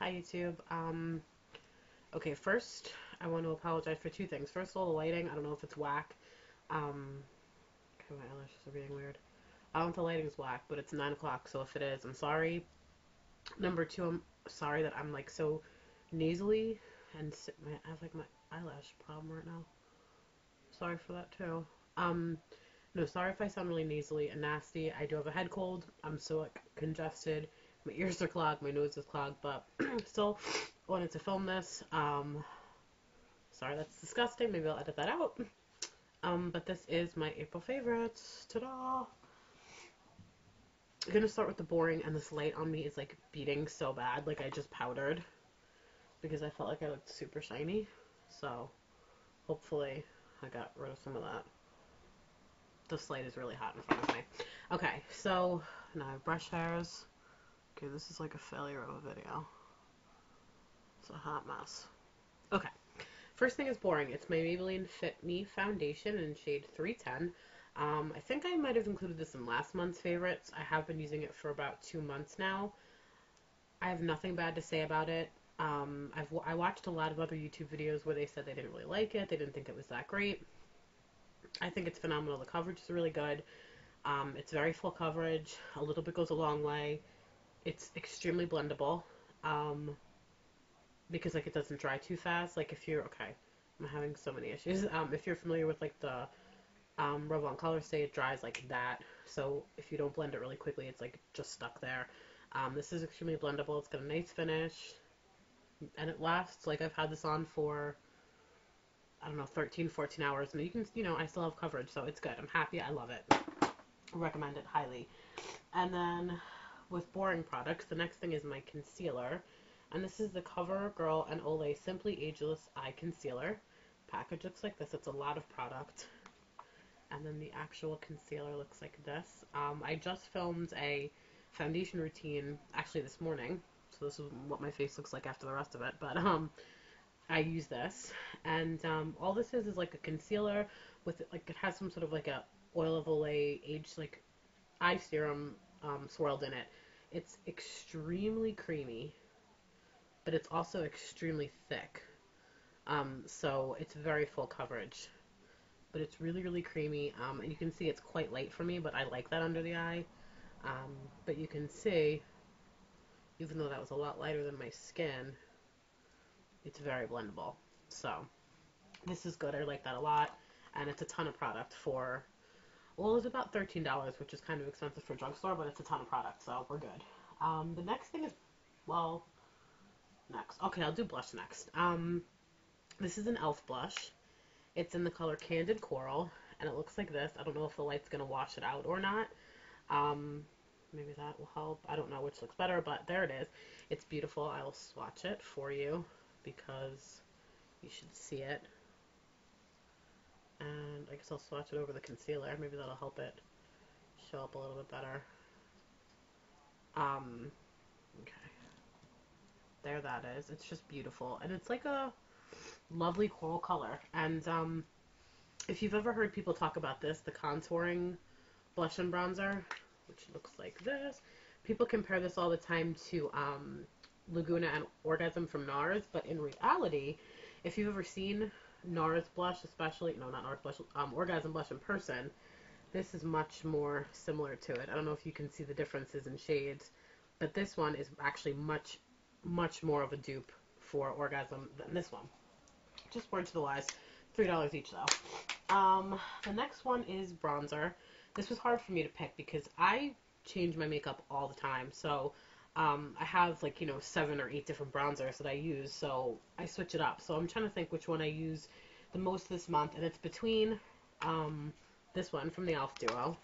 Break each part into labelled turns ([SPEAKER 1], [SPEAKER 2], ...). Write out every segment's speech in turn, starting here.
[SPEAKER 1] Hi YouTube. Okay, first I want to apologize for two things. First of all, the lighting, I don't know if it's whack. Okay, my eyelashes are being weird. I don't know if the lighting's whack, but it's 9 o'clock, so if it is, I'm sorry. Number two, I'm sorry that I'm like so nasally and I have like my eyelash problem right now. Sorry for that too. Um, no, sorry if I sound really nasally and nasty. I do have a head cold. I'm so like congested. My ears are clogged, my nose is clogged, but still wanted to film this. Sorry, that's disgusting. Maybe I'll edit that out. But this is my April favorites. Ta-da! I'm gonna start with the boring, and this light on me is like beating so bad. Like I just powdered because I felt like I looked super shiny. So hopefully I got rid of some of that. This light is really hot in front of me. Okay, so now I have brush hairs. Okay, this is like a failure of a video. It's a hot mess. Okay. First thing is boring. It's my Maybelline Fit Me foundation in shade 310. I think I might have included this in last month's favorites. I have been using it for about 2 months now. I have nothing bad to say about it. I watched a lot of other YouTube videos where they said they didn't really like it. They didn't think it was that great. I think it's phenomenal. The coverage is really good. It's very full coverage. A little bit goes a long way. It's extremely blendable. Because like it doesn't dry too fast. Like if you're okay, I'm having so many issues. If you're familiar with like the Revlon Color Stay, it dries like that. So if you don't blend it really quickly, it's like just stuck there. This is extremely blendable. It's got a nice finish, and it lasts. Like I've had this on for I don't know 13, 14 hours, and you can I still have coverage, so it's good. I'm happy. I love it. I recommend it highly. And then with boring products, the next thing is my concealer. And this is the CoverGirl and Olay Simply Ageless Eye Concealer. Package looks like this. It's a lot of product. And then the actual concealer looks like this. I just filmed a foundation routine actually this morning. So this is what my face looks like after the rest of it. But I use this. And all this is like a concealer with like it has some sort of like a oil of Olay age like eye serum swirled in it. It's extremely creamy, but it's also extremely thick. So it's very full coverage, but it's really, really creamy. And you can see it's quite light for me, but I like that under the eye. But you can see, even though that was a lot lighter than my skin, it's very blendable. So this is good. I like that a lot. And it's a ton of product for, well, it's about $13, which is kind of expensive for a drugstore, but it's a ton of product, so we're good. The next thing is, well, next. Okay, I'll do blush next. This is an e.l.f. blush. It's in the color Candid Coral, and it looks like this. I don't know if the light's going to wash it out or not. Um, Maybe that will help. I don't know which looks better, but there it is. It's beautiful. I will swatch it for you because you should see it. And I guess I'll swatch it over the concealer. Maybe that'll help it show up a little bit better. Okay. There that is. It's just beautiful. And it's like a lovely coral color. And if you've ever heard people talk about this, the contouring blush and bronzer, which looks like this, people compare this all the time to Laguna and Orgasm from NARS, but in reality, if you've ever seen NARS blush, especially, no, not NARS blush, Orgasm blush in person, this is much more similar to it. I don't know if you can see the differences in shades, but this one is actually much, much more of a dupe for Orgasm than this one. Just words to the wise. $3 each though. The next one is bronzer. This was hard for me to pick because I change my makeup all the time. So I have like, 7 or 8 different bronzers that I use. So I switch it up. So I'm trying to think which one I use the most this month. And it's between this one from the e.l.f. Duo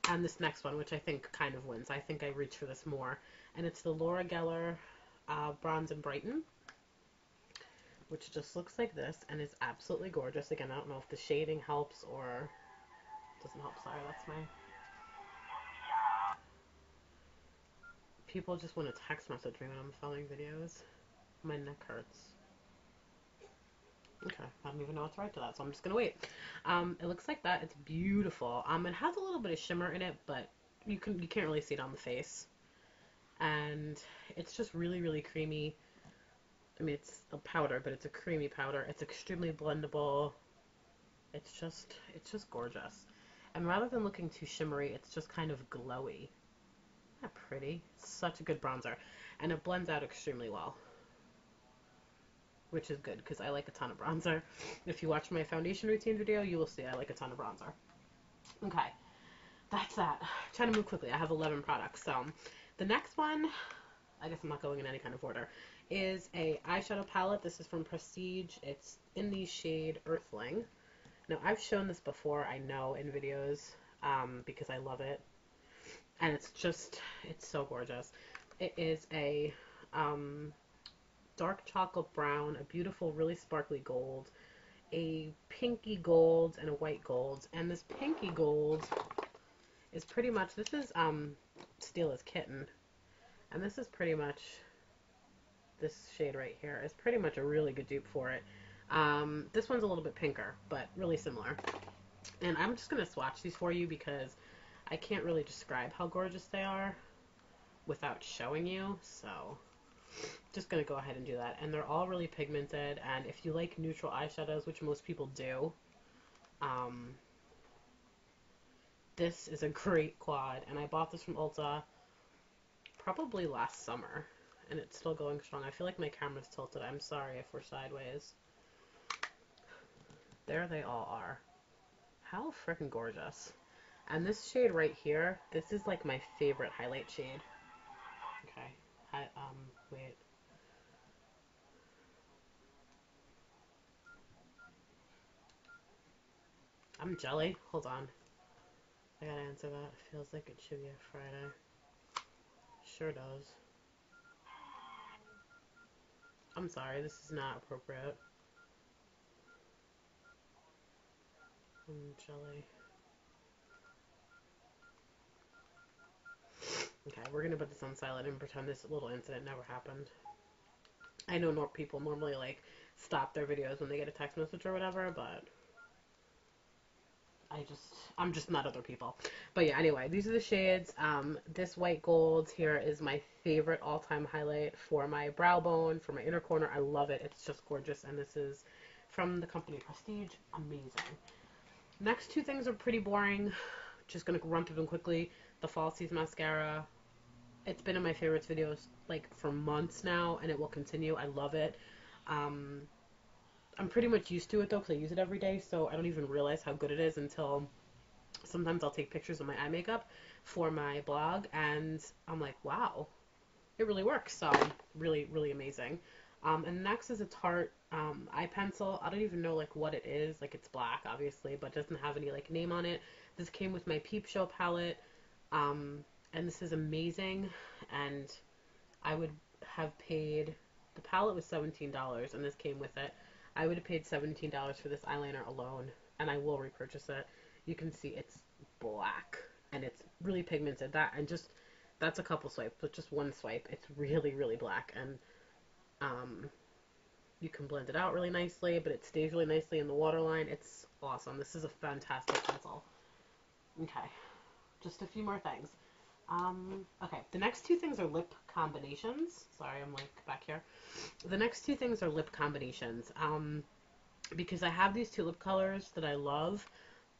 [SPEAKER 1] and this next one, which I think kind of wins. I think I reach for this more. And it's the Laura Geller Bronze and Brighten, which just looks like this and is absolutely gorgeous. Again, I don't know if the shading helps or doesn't help. Sorry, that's my... People just want to text message me when I'm filming videos. My neck hurts. Okay, I don't even know what to write to that, so I'm just gonna wait. It looks like that. It's beautiful. It has a little bit of shimmer in it, but you can't really see it on the face. And it's just really, really creamy. I mean, it's a powder, but it's a creamy powder. It's extremely blendable. It's just gorgeous. And rather than looking too shimmery, it's just kind of glowy. Isn't that pretty? It's such a good bronzer. And it blends out extremely well, which is good because I like a ton of bronzer. If you watch my foundation routine video, you will see I like a ton of bronzer. Okay, that's that. I'm trying to move quickly. I have 11 products. So the next one, I guess I'm not going in any kind of order, is a eyeshadow palette. This is from Prestige. It's in the shade Earthling. Now, I've shown this before, I know, in videos, because I love it. And it's so gorgeous. It is a dark chocolate brown, a beautiful, really sparkly gold, a pinky gold, and a white gold. And this pinky gold is pretty much, this is Steel as Kitten. And this is pretty much, this shade right here is pretty much a really good dupe for it. This one's a little bit pinker, but really similar. And I'm just going to swatch these for you because I can't really describe how gorgeous they are without showing you. So just going to go ahead and do that. And they're all really pigmented. And if you like neutral eyeshadows, which most people do, this is a great quad. And I bought this from Ulta probably last summer. And it's still going strong. I feel like my camera's tilted. I'm sorry if we're sideways. There they all are. How freaking gorgeous. And this shade right here, this is like my favorite highlight shade. Okay. Wait. I'm jelly. Hold on. I gotta answer that. Feels like it should be a Friday. Sure does. I'm sorry, this is not appropriate. I'm jelly. Okay, we're gonna put this on silent and pretend this little incident never happened. I know people normally like stop their videos when they get a text message or whatever, but I'm just not other people. But yeah, anyway, these are the shades. This white gold here is my favorite all-time highlight for my brow bone, for my inner corner. I love it. It's just gorgeous. And this is from the company Prestige. Amazing. Next two things are pretty boring. Just gonna run through them quickly. The Falsies mascara. It's been in my favorites videos like for months now, and it will continue. I love it. I'm pretty much used to it though because I use it every day, so I don't even realize how good it is until sometimes I'll take pictures of my eye makeup for my blog, and I'm like, wow, it really works. So really, really amazing. And next is a Tarte eye pencil. I don't even know like what it is. Like it's black, obviously, but doesn't have any like name on it. This came with my Peep Show palette, and this is amazing. And I would have paid. The palette was $17, and this came with it. I would have paid $17 for this eyeliner alone, and I will repurchase it. You can see it's black, and it's really pigmented. That's a couple swipes, but just one swipe, it's really, really black, and you can blend it out really nicely, but it stays really nicely in the waterline. It's awesome. This is a fantastic pencil. Okay, just a few more things. Okay, the next two things are lip combinations. Sorry, I'm like back here. The next two things are lip combinations. Because I have these two lip colors that I love,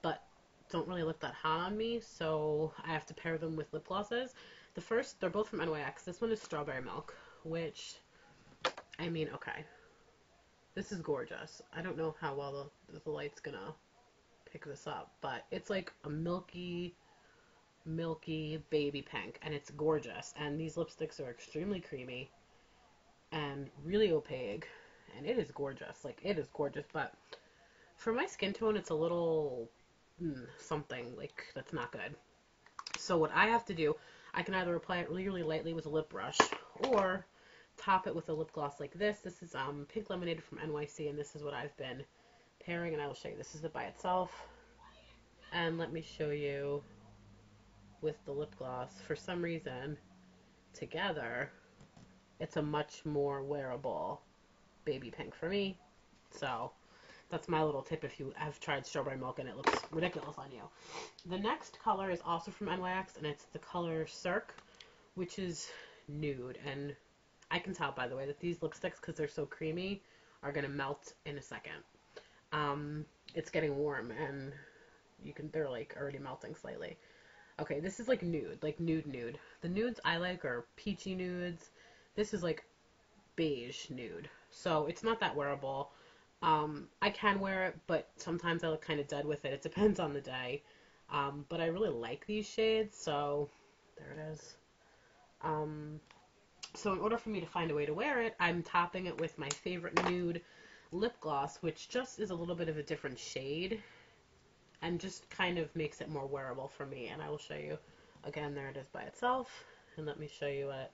[SPEAKER 1] but don't really look that hot on me, so I have to pair them with lip glosses. The first, they're both from NYX. This one is Strawberry Milk, which, I mean, okay. This is gorgeous. I don't know how well the light's gonna pick this up, but it's like a milky baby pink, and it's gorgeous. And these lipsticks are extremely creamy and really opaque, and it is gorgeous. Like, it is gorgeous, but for my skin tone, it's a little something, like, that's not good. So what I have to do, I can either apply it really, really lightly with a lip brush, or top it with a lip gloss like this. This is Pink Lemonade from NYC, and this is what I've been pairing, and I will show you. This is it by itself. And let me show you with the lip gloss. For some reason, together, it's a much more wearable baby pink for me. So that's my little tip if you have tried Strawberry Milk and it looks ridiculous on you. The next color is also from NYX, and it's the color Cirque, which is nude. And I can tell, by the way, that these lipsticks, because they're so creamy, are going to melt in a second. It's getting warm, and they're like already melting slightly. Okay, this is like nude, like nude nude. The nudes I like are peachy nudes. This is like beige nude. So it's not that wearable. I can wear it, but sometimes I look kind of dead with it. It depends on the day. But I really like these shades, so there it is. So in order for me to find a way to wear it, I'm topping it with my favorite nude lip gloss, which just is a little bit of a different shade and just kind of makes it more wearable for me. And I will show you. Again, there it is by itself. And let me show you it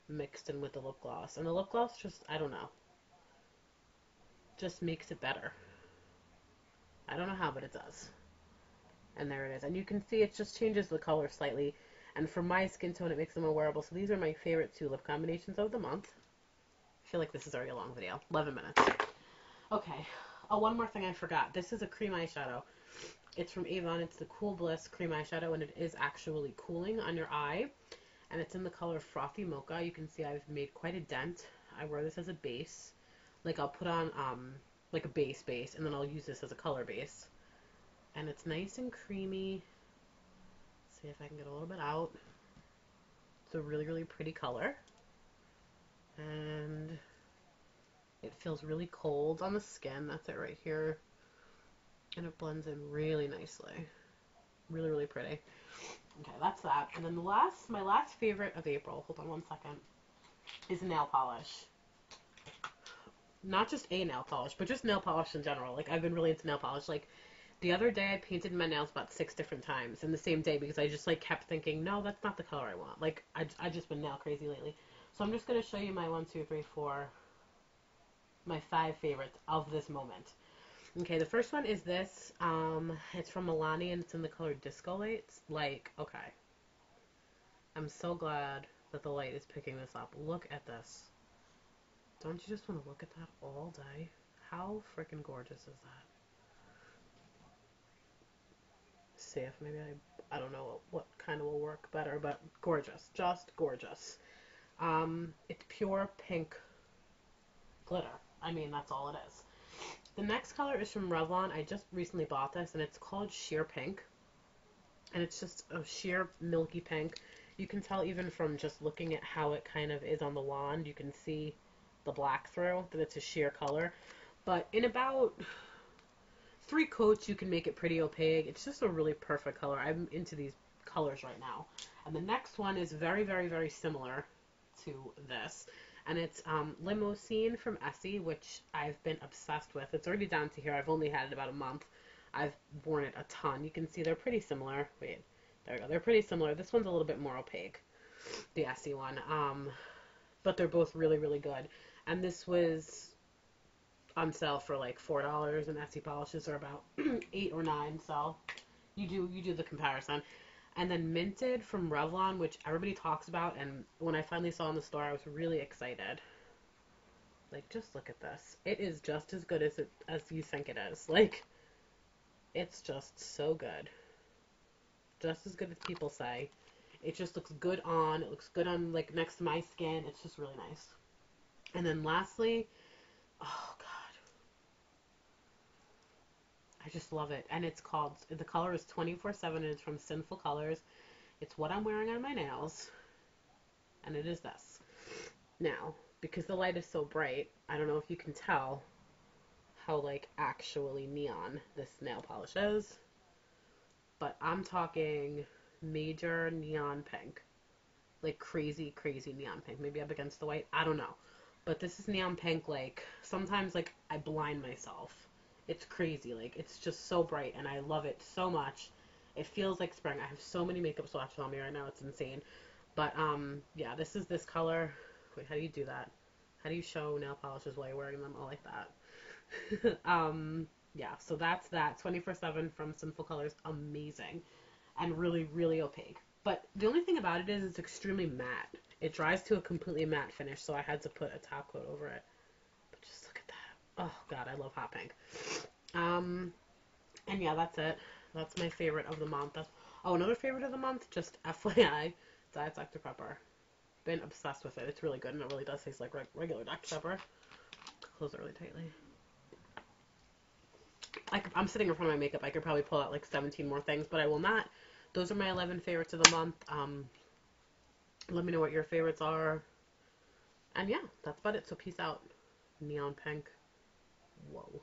[SPEAKER 1] mixed in with the lip gloss. And the lip gloss just, I don't know, just makes it better. I don't know how, but it does. And there it is. And you can see it just changes the color slightly. And for my skin tone, it makes them more wearable. So these are my favorite two lip combinations of the month. I feel like this is already a long video. 11 minutes. Okay. Oh, one more thing I forgot. This is a cream eyeshadow. It's from Avon. It's the Cool Bliss cream eyeshadow, and it is actually cooling on your eye. And it's in the color Frothy Mocha. You can see I've made quite a dent. I wear this as a base. Like, I'll put on, like a base, and then I'll use this as a color base. And it's nice and creamy. Let's see if I can get a little bit out. It's a really, really pretty color. And it feels really cold on the skin. That's it right here. And it blends in really nicely. Really, really pretty. Okay, that's that. And then my last favorite of April, hold on one second, is nail polish. Not just a nail polish, but just nail polish in general. Like, I've been really into nail polish. Like, the other day I painted my nails about 6 different times in the same day because I just, like, kept thinking, no, that's not the color I want. Like, I just been nail crazy lately. So I'm just going to show you my 1, 2, 3, 4, my 5 favorites of this moment. Okay, the first one is this. It's from Milani, and it's in the color Disco Lights. Like, okay. I'm so glad that the light is picking this up. Look at this. Don't you just want to look at that all day? How freaking gorgeous is that? See if maybe I don't know what kind of will work better, but gorgeous. Just gorgeous. It's pure pink glitter. I mean, that's all it is. The next color is from Revlon. I just recently bought this, and it's called Sheer Pink. And it's just a sheer milky pink. You can tell even from just looking at how it kind of is on the wand. You can see the black through, that it's a sheer color. But in about 3 coats, you can make it pretty opaque. It's just a really perfect color. I'm into these colors right now. And the next one is very, very, very similar to this. And it's Limousine from Essie, which I've been obsessed with. It's already down to here. I've only had it about a month. I've worn it a ton. You can see they're pretty similar. Wait, there we go. They're pretty similar. This one's a little bit more opaque, the Essie one. But they're both really, really good. And this was on sale for like $4, and Essie polishes are about 8 or 9. So you do the comparison. And then Minted from Revlon, which everybody talks about, and when I finally saw in the store, I was really excited. Like, just look at this. It is just as good as you think it is. Like, it's just so good. Just as good as people say. It just looks good on. It looks good on, like, next to my skin. It's just really nice. And then lastly, oh, God. I just love it. And it's called, the color is 24/7, and it's from Sinful Colors. It's what I'm wearing on my nails. And it is this. Now, because the light is so bright, I don't know if you can tell how, like, actually neon this nail polish is. But I'm talking major neon pink. Like, crazy, crazy neon pink. Maybe up against the white. I don't know. But this is neon pink, like, sometimes, like, I blind myself. It's crazy. Like, it's just so bright, and I love it so much. It feels like spring. I have so many makeup swatches on me right now. It's insane. But, yeah, this is this color. Wait, how do you do that? How do you show nail polishes while you're wearing them? Oh, like that. Yeah, so that's that. 24/7 from Sinful Colors. Amazing. And really, really opaque. But the only thing about it is it's extremely matte. It dries to a completely matte finish, so I had to put a top coat over it. But just look at that. Oh, God, I love hot pink. And yeah, that's it. That's my favorite of the month. Another favorite of the month, just FYI, Diet Dr. Pepper. been obsessed with it. It's really good, and it really does taste like regular Dr. Pepper. Close it really tightly. I'm sitting in front of my makeup. I could probably pull out like 17 more things, but I will not. Those are my 11 favorites of the month. Let me know what your favorites are. And yeah, that's about it. So peace out. Neon pink. Whoa.